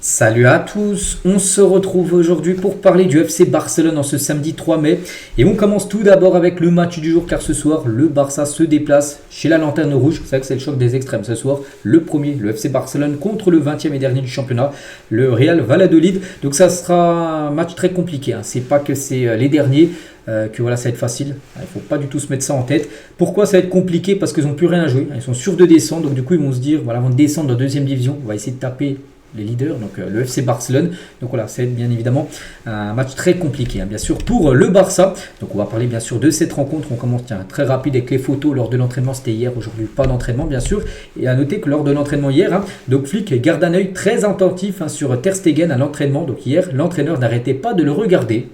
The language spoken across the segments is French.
Salut à tous, on se retrouve aujourd'hui pour parler du FC Barcelone en ce samedi 3 mai. Et on commence tout d'abord avec le match du jour car ce soir, le Barça se déplace chez la Lanterne Rouge. C'est vrai que c'est le choc des extrêmes ce soir. Le premier, le FC Barcelone contre le 20e et dernier du championnat, le Real Valladolid. Donc ça sera un match très compliqué. C'est pas que c'est les derniers. Que voilà, ça va être facile. Il ne faut pas du tout se mettre ça en tête. Pourquoi ça va être compliqué? Parce qu'ils n'ont plus rien à jouer. Ils sont sûrs de descendre. Donc du coup, ils vont se dire, voilà, avant de descendre dans la deuxième division, on va essayer de taper les leaders, donc le FC Barcelone. Donc voilà, c'est bien évidemment un match très compliqué, bien sûr, pour le Barça. Donc on va parler bien sûr de cette rencontre. On commence très rapide avec les photos lors de l'entraînement. C'était hier, aujourd'hui pas d'entraînement bien sûr. Et à noter que lors de l'entraînement hier, donc Flick garde un œil très attentif sur Ter Stegen à l'entraînement. Donc hier, l'entraîneur n'arrêtait pas de le regarder.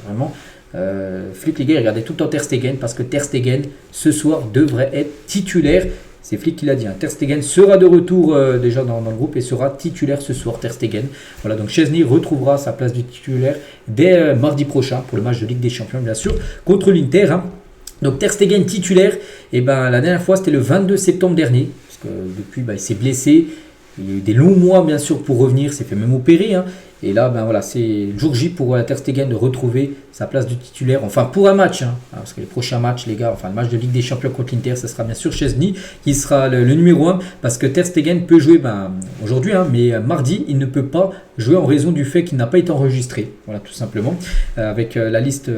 Vraiment. Flick les gars, regardez tout le temps Ter Stegen parce que Ter Stegen ce soir devrait être titulaire. C'est Flick qui l'a dit. Ter Stegen sera de retour déjà dans le groupe et sera titulaire ce soir. Ter Stegen. Voilà, donc Szczęsny retrouvera sa place de titulaire dès mardi prochain pour le match de Ligue des Champions, bien sûr, contre l'Inter. Donc Ter Stegen titulaire. Et la dernière fois c'était le 22 septembre dernier parce que depuis il s'est blessé. Il y a eu des longs mois bien sûr pour revenir. S'est fait même opérer. Et là, voilà, c'est le jour J pour Ter Stegen de retrouver sa place de titulaire. Enfin, pour un match, parce que les prochains matchs, les gars, le match de Ligue des Champions contre l'Inter, ce sera bien sûr Szczęsny qui sera le numéro 1. Parce que Ter Stegen peut jouer aujourd'hui, mais mardi, il ne peut pas jouer en raison du fait qu'il n'a pas été enregistré. Voilà, tout simplement, avec la liste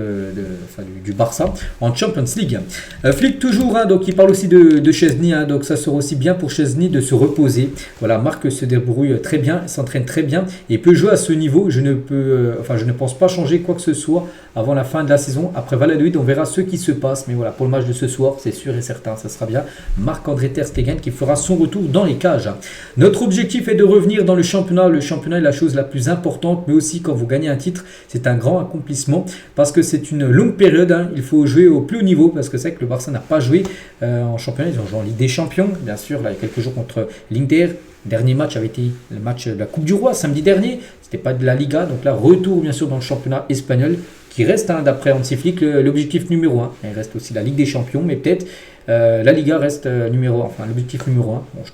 du Barça en Champions League. Flick toujours, donc il parle aussi de Szczęsny. Donc ça sera aussi bien pour Szczęsny de se reposer. Voilà, Marc se débrouille très bien, s'entraîne très bien et peut jouer à ce niveau. Je ne pense pas changer quoi que ce soit avant la fin de la saison. Après Valladolid, on verra ce qui se passe. Mais voilà, pour le match de ce soir, c'est sûr et certain, ça sera bien Marc-André Ter Stegen qui fera son retour dans les cages. Notre objectif est de revenir dans le championnat. Le championnat est la chose la plus importante, mais aussi quand vous gagnez un titre, c'est un grand accomplissement parce que c'est une longue période. Il faut jouer au plus haut niveau parce que c'est que le Barça n'a pas joué en championnat. Ils ont joué en Ligue des Champions, bien sûr, là, il y a quelques jours contre l'Inter. Le dernier match avait été le match de la Coupe du Roi samedi dernier. C'était pas de la Liga. Donc là, retour bien sûr dans le championnat espagnol qui reste d'après Hansi Flick l'objectif numéro 1. Il reste aussi la Ligue des Champions, mais peut-être la Liga reste l'objectif numéro 1. Bon, je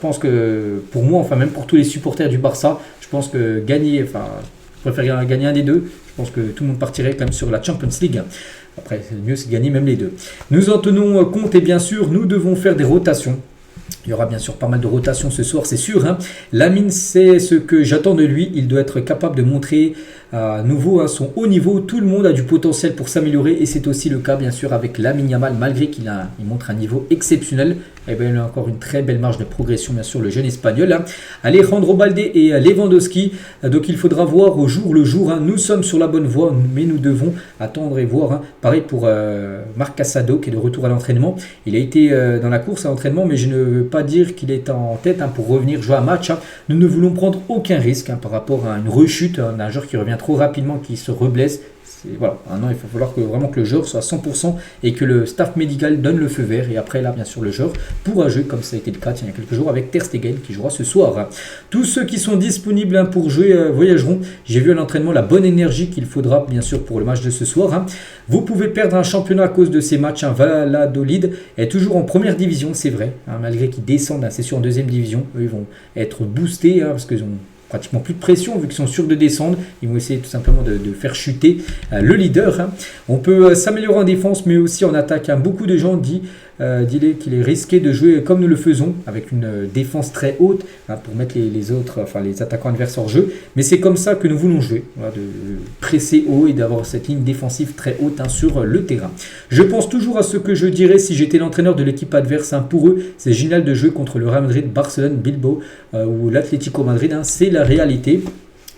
pense que pour moi, même pour tous les supporters du Barça, je pense que je préfère gagner un des deux. Je pense que tout le monde partirait quand même sur la Champions League. Après, le mieux c'est de gagner même les deux. Nous en tenons compte et bien sûr, nous devons faire des rotations. Il y aura bien sûr pas mal de rotations ce soir, c'est sûr. Lamine, c'est ce que j'attends de lui. Il doit être capable de montrer à nouveau son haut niveau. Tout le monde a du potentiel pour s'améliorer et c'est aussi le cas bien sûr avec Lamine Yamal. Malgré qu'il montre un niveau exceptionnel, il a encore une très belle marge de progression bien sûr le jeune espagnol. Alejandro Balde et Lewandowski. Donc il faudra voir au jour le jour. Nous sommes sur la bonne voie mais nous devons attendre et voir. Pareil pour Marc Casado qui est de retour à l'entraînement. Il a été dans la course à l'entraînement mais je ne veux pas dire qu'il est en tête pour revenir jouer un match. Nous ne voulons prendre aucun risque par rapport à une rechute d'un joueur qui revient trop rapidement, qui se reblesse. Voilà, il va falloir vraiment que le joueur soit à 100% et que le staff médical donne le feu vert. Et après, là, bien sûr, le joueur pourra jouer comme ça a été le cas il y a quelques jours avec Ter Stegen qui jouera ce soir. Tous ceux qui sont disponibles pour jouer voyageront. J'ai vu à l'entraînement la bonne énergie qu'il faudra, bien sûr, pour le match de ce soir. Vous pouvez perdre un championnat à cause de ces matchs. Valladolid est toujours en première division, c'est vrai. Malgré qu'ils descendent, c'est sûr, en deuxième division. Eux, ils vont être boostés parce qu'ils ont pratiquement plus de pression vu qu'ils sont sûrs de descendre. Ils vont essayer tout simplement de faire chuter le leader. On peut s'améliorer en défense mais aussi en attaque. Beaucoup de gens disent qu'il est risqué de jouer comme nous le faisons avec une défense très haute pour mettre les attaquants adverses hors jeu. Mais c'est comme ça que nous voulons jouer, de presser haut et d'avoir cette ligne défensive très haute sur le terrain. Je pense toujours à ce que je dirais si j'étais l'entraîneur de l'équipe adverse. Pour eux, c'est génial de jouer contre le Real Madrid, Barcelone, Bilbao ou l'Atlético Madrid. C'est la réalité.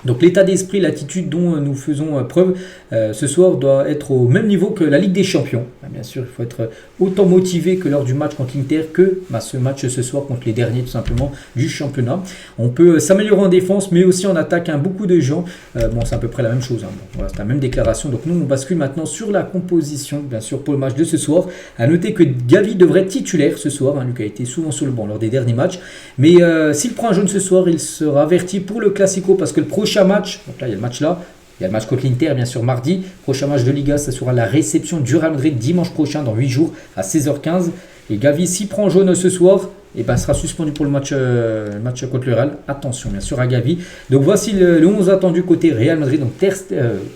Donc l'état d'esprit, l'attitude dont nous faisons preuve ce soir doit être au même niveau que la Ligue des Champions. Bien sûr, il faut être autant motivé que lors du match contre l'Inter que ce match ce soir contre les derniers tout simplement du championnat. On peut s'améliorer en défense mais aussi en attaque. Beaucoup de gens, c'est à peu près la même chose. Voilà, c'est la même déclaration. Donc nous on bascule maintenant sur la composition bien sûr pour le match de ce soir. À noter que Gavi devrait être titulaire ce soir. Lui qui a été souvent sur le banc lors des derniers matchs. Mais s'il prend un jaune ce soir, il sera averti pour le Classico parce que le prochain match, donc là il y a le match là. Il y a le match contre l'Inter, bien sûr, mardi. Prochain match de Liga, ça sera la réception du Real Madrid dimanche prochain, dans 8 jours, à 16h15. Et Gavi, s'il prend jaune ce soir, et ben, sera suspendu pour le match contre le Real. Attention, bien sûr, à Gavi. Donc voici le 11 attendu côté Real Madrid, donc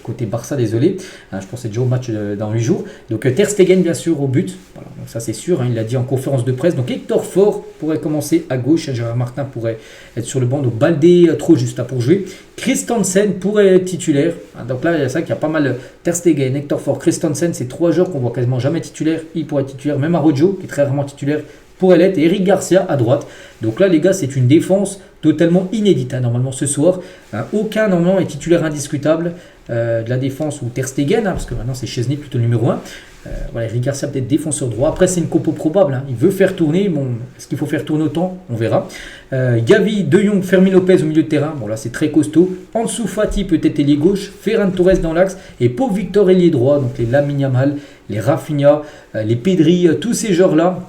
côté Barça, désolé. Je pensais déjà au match dans 8 jours. Donc Ter Stegen, bien sûr, au but. Voilà, donc ça c'est sûr, il l'a dit en conférence de presse. Donc Hector Ford pourrait commencer à gauche, Gérard Martin pourrait être sur le banc. Donc Baldé trop juste pour jouer. Christensen pourrait être titulaire. Donc là, c'est vrai qu'il y a pas mal Ter Stegen, Hector Ford, Christensen, c'est 3 joueurs qu'on voit quasiment jamais titulaires. Il pourrait être titulaire. Même Araujo, qui est très rarement titulaire, pourrait l'être. Et Eric Garcia à droite. Donc là, les gars, c'est une défense totalement inédite. Normalement, ce soir, aucun normalement est titulaire indiscutable de la défense ou Ter Stegen, parce que maintenant c'est Chesney plutôt le numéro 1. Voilà, Eric Garcia peut-être défenseur droit. Après, c'est une compo probable. Il veut faire tourner. Bon, est-ce qu'il faut faire tourner autant? On verra. Gavi, De Jong, Fermin Lopez au milieu de terrain. Bon, là, c'est très costaud. Ansu Fati, peut-être ailier gauche. Ferran Torres dans l'axe. Et Pau Victor, ailier droit. Donc, les Lamine Yamal, les Rafinha, les Pedri, tous ces joueurs-là.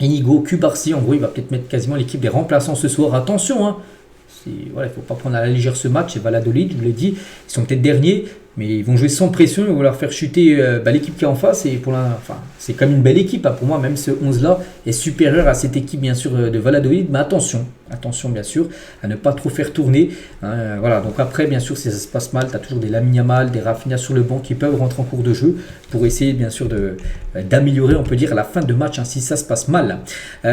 Inigo, Cubarsi. En gros, il va peut-être mettre quasiment l'équipe des remplaçants ce soir. Attention, voilà, il ne faut pas prendre à la légère ce match. Et Valladolid, je vous l'ai dit, ils sont peut-être derniers. Mais ils vont jouer sans pression, ils vont leur faire chuter l'équipe qui est en face. Et c'est comme une belle équipe. Pour moi, même ce 11-là est supérieur à cette équipe, bien sûr, de Valladolid. Mais attention, bien sûr, à ne pas trop faire tourner. Voilà, donc après, bien sûr, si ça se passe mal, tu as toujours des Lamine Yamal, des Rafinha sur le banc qui peuvent rentrer en cours de jeu pour essayer, bien sûr, d'améliorer, on peut dire, à la fin de match, si ça se passe mal.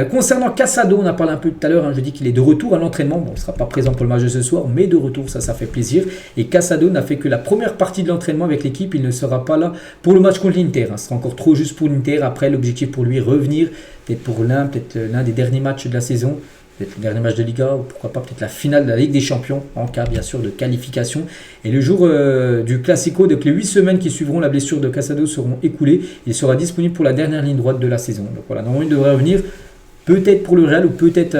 Concernant Casado, on a parlé un peu tout à l'heure. Je dis qu'il est de retour à l'entraînement. Bon, il ne sera pas présent pour le match de ce soir, mais de retour, ça fait plaisir. Et Casado n'a fait que la première partie de l'entraînement avec l'équipe, il ne sera pas là pour le match contre l'Inter. Ce sera encore trop juste pour l'Inter. Après, l'objectif pour lui, revenir peut-être l'un des derniers matchs de la saison, peut-être le dernier match de Liga, ou pourquoi pas peut-être la finale de la Ligue des Champions, en cas bien sûr de qualification. Et le jour du Classico, donc les 8 semaines qui suivront la blessure de Casado seront écoulées. Il sera disponible pour la dernière ligne droite de la saison. Donc voilà, normalement il devrait revenir. Peut-être pour le Real ou peut-être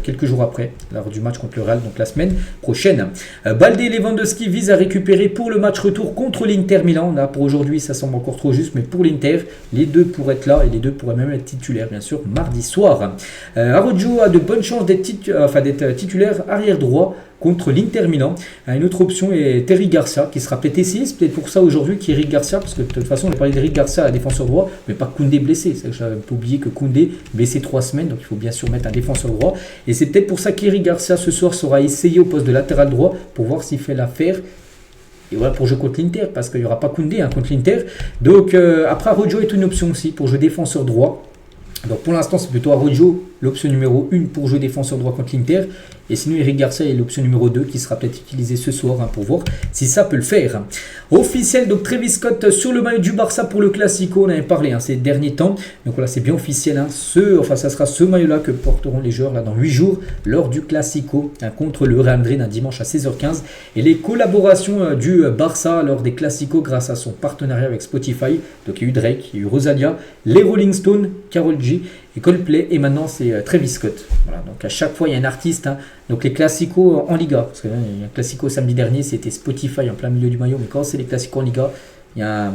quelques jours après, lors du match contre le Real, donc la semaine prochaine. Baldé et Lewandowski visent à récupérer pour le match retour contre l'Inter Milan. Là, pour aujourd'hui, ça semble encore trop juste, mais pour l'Inter, les deux pourraient être là et les deux pourraient même être titulaires, bien sûr, mardi soir. Araujo a de bonnes chances d'être titulaire arrière droit contre l'Inter Milan. Une autre option est Eric Garcia, qui sera peut-être essayé. C'est peut-être pour ça aujourd'hui qu'Eric Garcia, parce que de toute façon, on a parlé d'Eric Garcia à défenseur droit, mais pas Koundé blessé. C'est que j'avais pas oublié que Koundé blessé 3 semaines, donc il faut bien sûr mettre un défenseur droit. Et c'est peut-être pour ça qu'Eric Garcia ce soir sera essayé au poste de latéral droit pour voir s'il fait l'affaire. Et voilà, pour jouer contre l'Inter, parce qu'il n'y aura pas Koundé contre l'Inter. Donc après, Araujo est une option aussi pour jouer défenseur droit. Donc pour l'instant, c'est plutôt Araujo, l'option numéro 1 pour jouer défenseur droit contre l'Inter. Et sinon, Eric Garcia est l'option numéro 2 qui sera peut-être utilisée ce soir pour voir si ça peut le faire. Officiel, donc Travis Scott sur le maillot du Barça pour le Classico. On avait parlé ces derniers temps. Donc voilà, c'est bien officiel. Ça sera ce maillot-là que porteront les joueurs dans 8 jours lors du Classico contre le Real Madrid un dimanche à 16h15. Et les collaborations du Barça lors des Classicos grâce à son partenariat avec Spotify. Donc il y a eu Drake, il y a eu Rosalia, les Rolling Stones, Karol G et Coldplay, et maintenant c'est Travis Scott. Voilà, donc à chaque fois il y a un artiste. Donc les classicos en Liga, parce qu'il y a un classico samedi dernier, c'était Spotify en plein milieu du maillot, mais quand c'est les classicos en Liga, il y a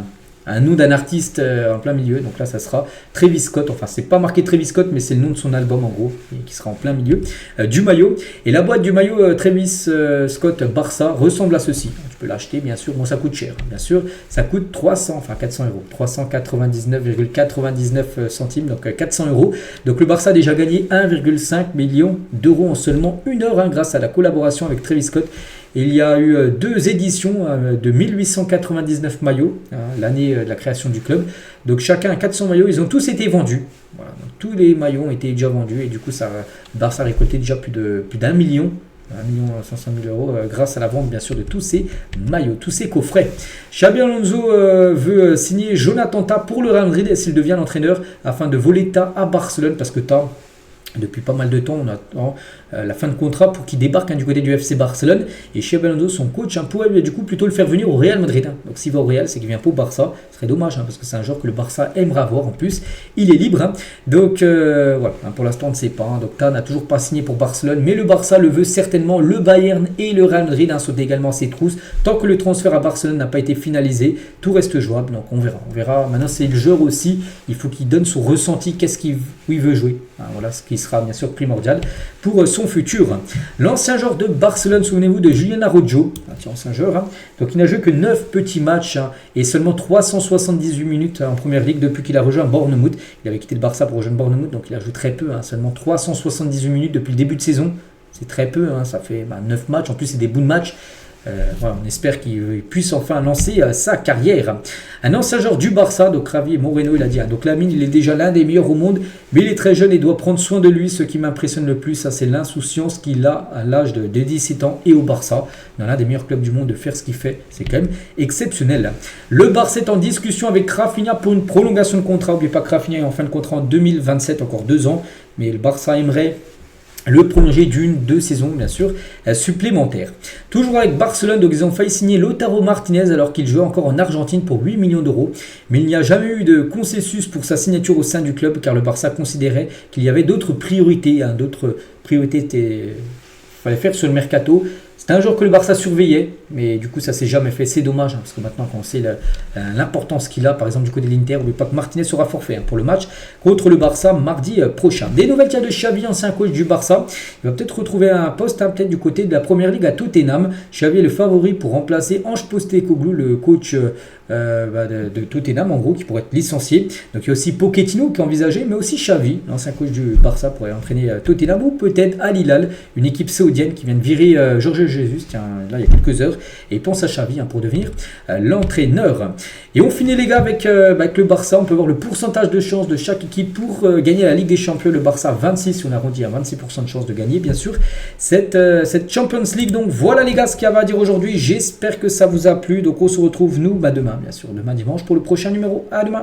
un nom d'un artiste en plein milieu. Donc là ça sera Travis Scott, enfin c'est pas marqué Travis Scott, mais c'est le nom de son album en gros, qui sera en plein milieu du maillot. Et la boîte du maillot Travis Scott Barça ressemble à ceci. Tu peux l'acheter bien sûr, bon ça coûte cher, bien sûr, ça coûte 400 euros, 399,99 centimes, donc 400 euros. Donc le Barça a déjà gagné 1,5 million d'euros en seulement 1 heure grâce à la collaboration avec Travis Scott. Il y a eu 2 éditions de 1899 maillots, l'année de la création du club. Donc chacun a 400 maillots, ils ont tous été vendus. Voilà, donc tous les maillots ont été déjà vendus et du coup Barça a récolté déjà plus d'1 million. 1 500 000 euros grâce à la vente bien sûr de tous ces maillots, tous ces coffrets. Xabi Alonso veut signer Jonathan Tah pour le Real Madrid s'il devient l'entraîneur afin de voler Tah à Barcelone, parce que Tah, depuis pas mal de temps, on attend la fin de contrat pour qu'il débarque du côté du FC Barcelone. Et Xabi Alonso, son coach, pourrait du coup plutôt le faire venir au Real Madrid. Donc s'il va au Real, c'est qu'il vient pas au Barça. Ce serait dommage parce que c'est un joueur que le Barça aimerait avoir. En plus, il est libre. Donc voilà, pour l'instant, on ne sait pas. Donc Tah n'a toujours pas signé pour Barcelone, mais le Barça le veut certainement. Le Bayern et le Real Madrid sautent également ses trousses. Tant que le transfert à Barcelone n'a pas été finalisé, tout reste jouable. Donc on verra. Maintenant, c'est le joueur aussi. Il faut qu'il donne son ressenti. Où il veut jouer. Voilà ce qui sera bien sûr primordial pour son futur. L'ancien joueur de Barcelone, souvenez-vous de Julián Araujo, ancien joueur, donc il n'a joué que 9 petits matchs et seulement 378 minutes en première ligue depuis qu'il a rejoint Bournemouth. Il avait quitté le Barça pour rejoindre Bournemouth, donc il a joué très peu, seulement 378 minutes depuis le début de saison. C'est très peu, ça fait 9 matchs, en plus c'est des bouts de match. Voilà, on espère qu'il puisse enfin lancer sa carrière. Un ancien joueur du Barça, donc Javier Moreno, il a dit, donc Lamine il est déjà l'un des meilleurs au monde, mais il est très jeune et doit prendre soin de lui. Ce qui m'impressionne le plus, c'est l'insouciance qu'il a à l'âge de 17 ans et au Barça, dans l'un des meilleurs clubs du monde, de faire ce qu'il fait, c'est quand même exceptionnel. Le Barça est en discussion avec Rafinha pour une prolongation de contrat. N'oubliez pas que Rafinha est en fin de contrat en 2027, encore 2 ans, mais le Barça aimerait le prolonger deux saisons, bien sûr, supplémentaires. Toujours avec Barcelone, donc ils ont failli signer Lautaro Martinez alors qu'il jouait encore en Argentine pour 8 millions d'euros. Mais il n'y a jamais eu de consensus pour sa signature au sein du club car le Barça considérait qu'il y avait d'autres priorités. Fallait faire sur le mercato. C'était un joueur que le Barça surveillait, mais du coup ça s'est jamais fait. C'est dommage, parce que maintenant quand on sait l'importance qu'il a, par exemple du côté de l'Inter, n'oubliez pas que Martinez sera forfait pour le match contre le Barça mardi prochain. Des nouvelles de Xavi, ancien coach du Barça. Il va peut-être retrouver un poste peut-être du côté de la Première Ligue à Tottenham. Xavi est le favori pour remplacer Ange Postecoglou, le coach de Tottenham en gros, qui pourrait être licencié. Donc il y a aussi Pochettino qui est envisagé, mais aussi Xavi, l'ancien coach du Barça, pourrait entraîner Tottenham ou peut-être Al Hilal, une équipe saoudienne qui vient de virer Jorge Jesus, là il y a quelques heures, et il pense à Xavi pour devenir l'entraîneur. Et on finit les gars avec le Barça. On peut voir le pourcentage de chance de chaque équipe pour gagner la Ligue des Champions. Le Barça 26, on arrondit à 26% de chance de gagner bien sûr cette Champions League. Donc voilà les gars ce qu'il y avait à dire aujourd'hui. J'espère que ça vous a plu. Donc on se retrouve nous demain bien sûr, demain dimanche pour le prochain numéro. À demain.